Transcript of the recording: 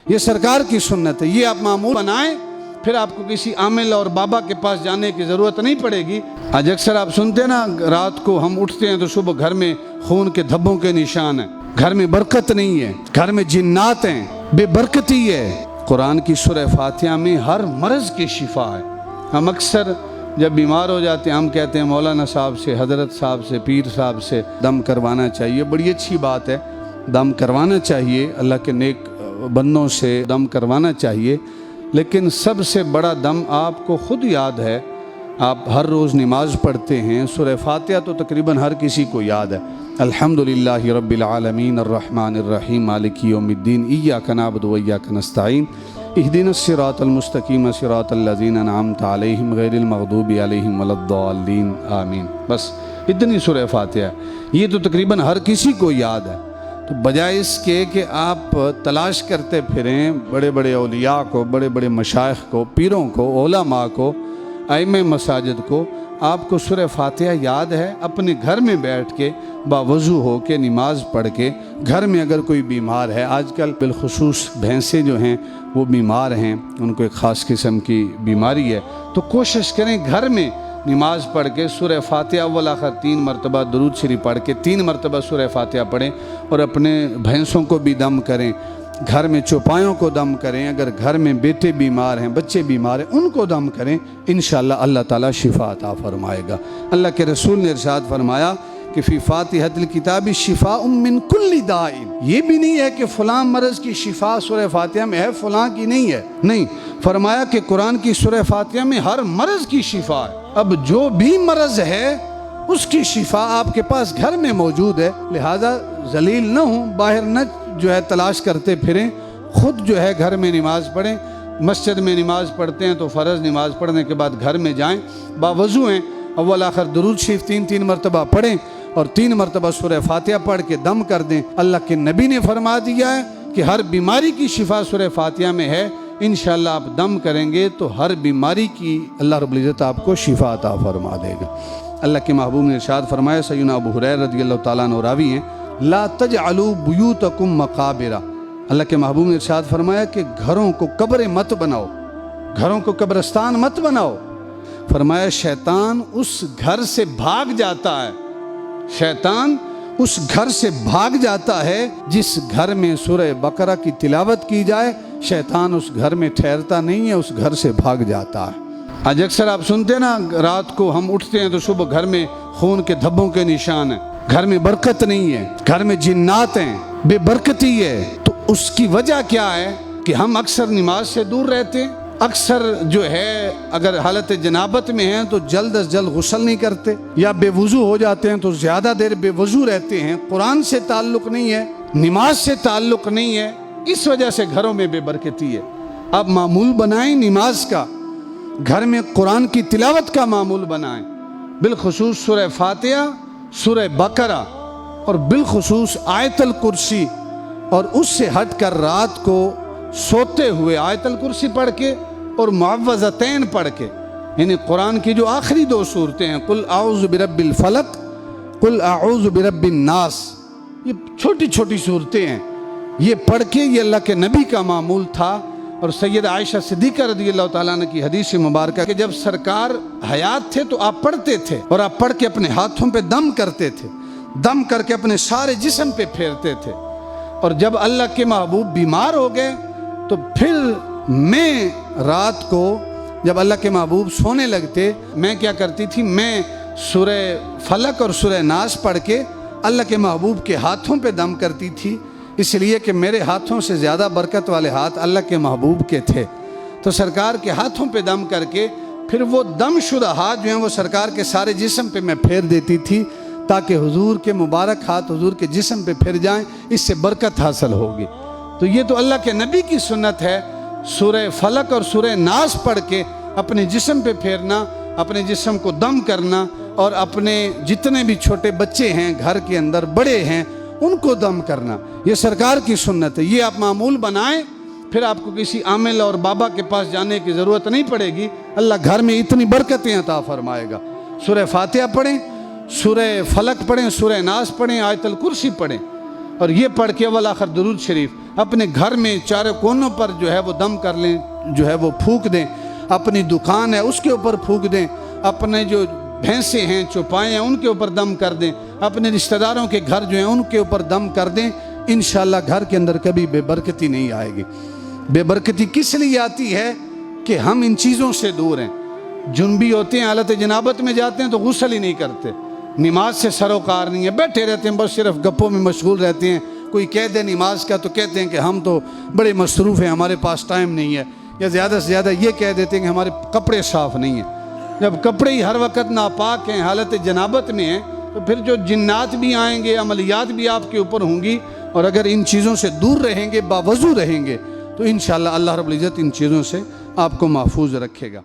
یہ سرکار کی سنت ہے، یہ آپ معمول بنائیں، پھر آپ کو کسی عامل اور بابا کے پاس جانے کی ضرورت نہیں پڑے گی۔ آج اکثر آپ سنتے ہیں نا، رات کو ہم اٹھتے ہیں تو صبح گھر میں خون کے دھبوں کے نشان ہیں، گھر میں برکت نہیں ہے، گھر میں جنات ہیں، بے برکتی ہے۔ قرآن کی سورہ فاتحہ میں ہر مرض کی شفا ہے۔ ہم اکثر جب بیمار ہو جاتے ہیں ہم کہتے ہیں مولانا صاحب سے، حضرت صاحب سے، پیر صاحب سے دم کروانا چاہیے۔ بڑی اچھی بات ہے، دم کروانا چاہیے، اللہ کے نیک بندوں سے دم کروانا چاہیے، لیکن سب سے بڑا دم آپ کو خود یاد ہے۔ آپ ہر روز نماز پڑھتے ہیں، سورہ فاتحہ تو تقریباً ہر کسی کو یاد ہے۔ الحمدللہ رب العالمین الرحمن الرحیم مالک یوم الدین ایاک نعبد و ایاک نستعین اہدنا الصراط المستقیم صراط الذین انعمت علیہم غیر المغضوب علیہم ولا الضالین آمین۔ بس اتنی سورہ فاتحہ ہے، یہ تو تقریباً ہر کسی کو یاد ہے۔ تو بجائے اس کے کہ آپ تلاش کرتے پھریں بڑے بڑے اولیاء کو، بڑے بڑے مشائخ کو، پیروں کو، علماء کو، ائمہ مساجد کو، آپ کو سورہ فاتحہ یاد ہے، اپنے گھر میں بیٹھ کے باوضو ہو کے نماز پڑھ کے، گھر میں اگر کوئی بیمار ہے، آج کل بالخصوص بھینسیں جو ہیں وہ بیمار ہیں، ان کو ایک خاص قسم کی بیماری ہے، تو کوشش کریں گھر میں نماز پڑھ کے سورہ فاتحہ اول آخر 3 مرتبہ درود شریف پڑھ کے 3 مرتبہ سورہ فاتحہ پڑھیں، اور اپنے بھینسوں کو بھی دم کریں، گھر میں چوپایوں کو دم کریں، اگر گھر میں بیٹے بیمار ہیں، بچے بیمار ہیں، ان کو دم کریں، انشاءاللہ اللہ تعالیٰ شفا عطا فرمائے گا۔ اللہ کے رسول نے ارشاد فرمایا کہ فی فاتحۃ الکتاب شفاء من کل داء، یہ بھی نہیں ہے کہ فلاں مرض کی شفا سورہ فاتحہ میں ہے، فلاں کی نہیں ہے، نہیں، فرمایا کہ قرآن کی سورہ فاتحہ میں ہر مرض کی شفا ہے۔ اب جو بھی مرض ہے اس کی شفا آپ کے پاس گھر میں موجود ہے، لہذا ذلیل نہ ہوں، باہر نہ جو ہے تلاش کرتے پھریں، خود جو ہے گھر میں نماز پڑھیں۔ مسجد میں نماز پڑھتے ہیں تو فرض نماز پڑھنے کے بعد گھر میں جائیں، باوضو ہیں، اول آخر درود شریف 3 مرتبہ پڑھیں اور 3 مرتبہ سورہ فاتحہ پڑھ کے دم کر دیں۔ اللہ کے نبی نے فرما دیا ہے کہ ہر بیماری کی شفا سورہ فاتحہ میں ہے، انشاءاللہ آپ دم کریں گے تو ہر بیماری کی اللہ رب العزت آپ کو شفا عطا فرما دے گا۔ اللہ کے محبوب نے ارشاد فرمایا، سیدنا ابو ہریرہ رضی اللہ تعالیٰ عنہ راوی ہیں، لا تجعلوا بیوتکم مقابر، اللہ کے محبوب نے ارشاد فرمایا کہ گھروں کو قبریں مت بناؤ، گھروں کو قبرستان مت بناؤ۔ فرمایا شیطان اس گھر سے بھاگ جاتا ہے، شیطان اس گھر سے بھاگ جاتا ہے جس گھر میں سورہ بقرہ کی تلاوت کی جائے، شیطان اس گھر میں ٹھہرتا نہیں ہے، اس گھر سے بھاگ جاتا ہے۔ آج اکثر آپ سنتے ہیں نا، رات کو ہم اٹھتے ہیں تو صبح گھر میں خون کے دھبوں کے نشان ہیں، گھر میں برکت نہیں ہے، گھر میں جنات ہیں، بے برکتی ہے۔ تو اس کی وجہ کیا ہے کہ ہم اکثر نماز سے دور رہتے ہیں، اکثر جو ہے اگر حالت جنابت میں ہیں تو جلد از جلد غسل نہیں کرتے، یا بے وضو ہو جاتے ہیں تو زیادہ دیر بے وضو رہتے ہیں، قرآن سے تعلق نہیں ہے، نماز سے تعلق نہیں ہے، اس وجہ سے گھروں میں بے برکتی ہے۔ اب معمول بنائیں نماز کا، گھر میں قرآن کی تلاوت کا معمول بنائیں، بالخصوص سورہ فاتحہ، سورہ بقرہ اور بالخصوص آیت الکرسی، اور اس سے ہٹ کر رات کو سوتے ہوئے آیت الکرسی پڑھ کے اور معوذتین پڑھ کے، یعنی قرآن کی جو آخری 2 صورتیں ہیں، قل اعوذ برب الفلق، قل اعوذ برب الناس، یہ چھوٹی چھوٹی صورتیں ہیں، یہ پڑھ کے، یہ اللہ کے نبی کا معمول تھا۔ اور سید عائشہ صدیقہ رضی اللہ تعالیٰ عنہ کی حدیث مبارکہ کہ جب سرکار حیات تھے تو آپ پڑھتے تھے، اور آپ پڑھ کے اپنے ہاتھوں پہ دم کرتے تھے، دم کر کے اپنے سارے جسم پہ پھیرتے تھے، اور جب اللہ کے محبوب بیمار ہو گئے تو پھر میں رات کو جب اللہ کے محبوب سونے لگتے، میں کیا کرتی تھی، میں سورہ فلق اور سورہ ناس پڑھ کے اللہ کے محبوب کے ہاتھوں پہ دم کرتی تھی، اس لیے کہ میرے ہاتھوں سے زیادہ برکت والے ہاتھ اللہ کے محبوب کے تھے، تو سرکار کے ہاتھوں پہ دم کر کے پھر وہ دم شدہ ہاتھ جو ہیں وہ سرکار کے سارے جسم پہ میں پھیر دیتی تھی، تاکہ حضور کے مبارک ہاتھ حضور کے جسم پہ پھر جائیں، اس سے برکت حاصل ہوگی۔ تو یہ تو اللہ کے نبی کی سنت ہے، سورہ فلق اور سورہ ناس پڑھ کے اپنے جسم پہ پھیرنا، اپنے جسم کو دم کرنا، اور اپنے جتنے بھی چھوٹے بچے ہیں گھر کے اندر، بڑے ہیں، ان کو دم کرنا، یہ سرکار کی سنت ہے، یہ آپ معمول بنائیں، پھر آپ کو کسی عامل اور بابا کے پاس جانے کی ضرورت نہیں پڑے گی، اللہ گھر میں اتنی برکتیں عطا فرمائے گا۔ سورہ فاتحہ پڑھیں، سورہ فلق پڑھیں، سورہ ناس پڑھیں، آیت الکرسی پڑھیں، اور یہ پڑھ کے اول آخر درود شریف اپنے گھر میں چاروں کونوں پر جو ہے وہ دم کر لیں، جو ہے وہ پھونک دیں، اپنی دکان ہے اس کے اوپر پھونک دیں، اپنے جو بھینسیں ہیں چوپائے ہیں ان کے اوپر دم کر دیں، اپنے رشتہ داروں کے گھر جو ہیں ان کے اوپر دم کر دیں، انشاءاللہ گھر کے اندر کبھی بے برکتی نہیں آئے گی۔ بے برکتی کس لیے آتی ہے کہ ہم ان چیزوں سے دور ہیں۔ جنبی ہوتے ہیں، حالت جنابت میں جاتے ہیں تو غسل ہی نہیں کرتے، نماز سے سروکار نہیں ہے، بیٹھے رہتے ہیں، بس صرف گپوں میں مشغول رہتے ہیں۔ کوئی کہہ دے نماز کا تو کہتے ہیں کہ ہم تو بڑے مصروف ہیں، ہمارے پاس ٹائم نہیں ہے، یا زیادہ سے زیادہ یہ کہہ دیتے ہیں کہ ہمارے کپڑے صاف نہیں ہیں۔ جب کپڑے ہی ہر وقت ناپاک ہیں، حالت جنابت میں ہیں، تو پھر جو جنات بھی آئیں گے، عملیات بھی آپ کے اوپر ہوں گی، اور اگر ان چیزوں سے دور رہیں گے، باوضو رہیں گے، تو انشاءاللہ اللہ رب العزت ان چیزوں سے آپ کو محفوظ رکھے گا۔